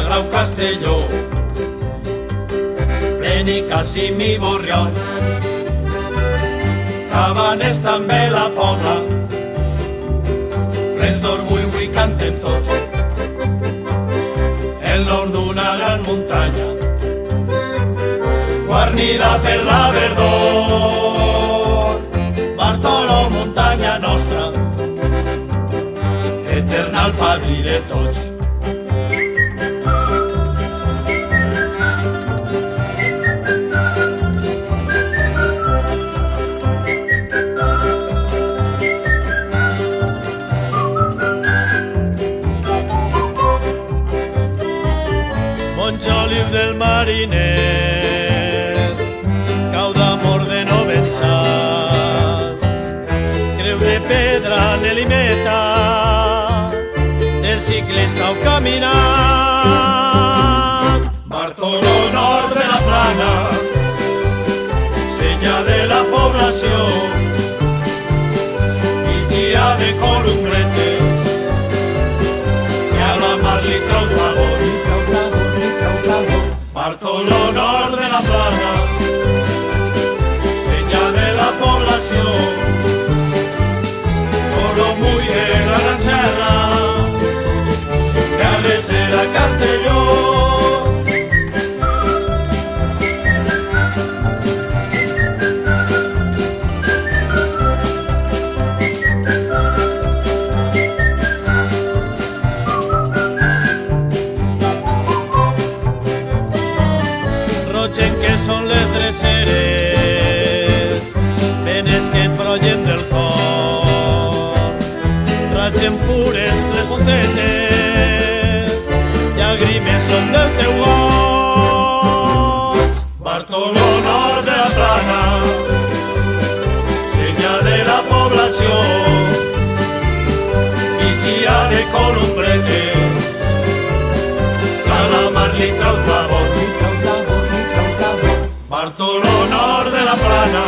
Grau Castelló, Benicàssim i Borriol, Cabaners també la Pobla, plens d'orgull avui cantem tots el nom d'una gran muntanya guarnida per la verdor. Bartoló, muntanya nostra, eternal padrí de tots. Montjoliu del mariner, cau d'amor de no vensats, creu de pedra nelimeta, del ciclista o caminant. Bartoló, nord de la Plana, senya de la població, Vigia de Columbrete, que a la mar li traus vagons. Bartoló, nord de la Plana, senya de la població, Tolomull de la Gran Serra, Carretera Castelló. Rogen que són les dreceres, penes que et brollen del cor, ragen pures les fontenes, llàgrimes són del teu goig. Bartoló, nord de la Plana, senya de la població, Vigia de Columbrete, a la mar li traus vagons. Bartoló, nord de la Plana,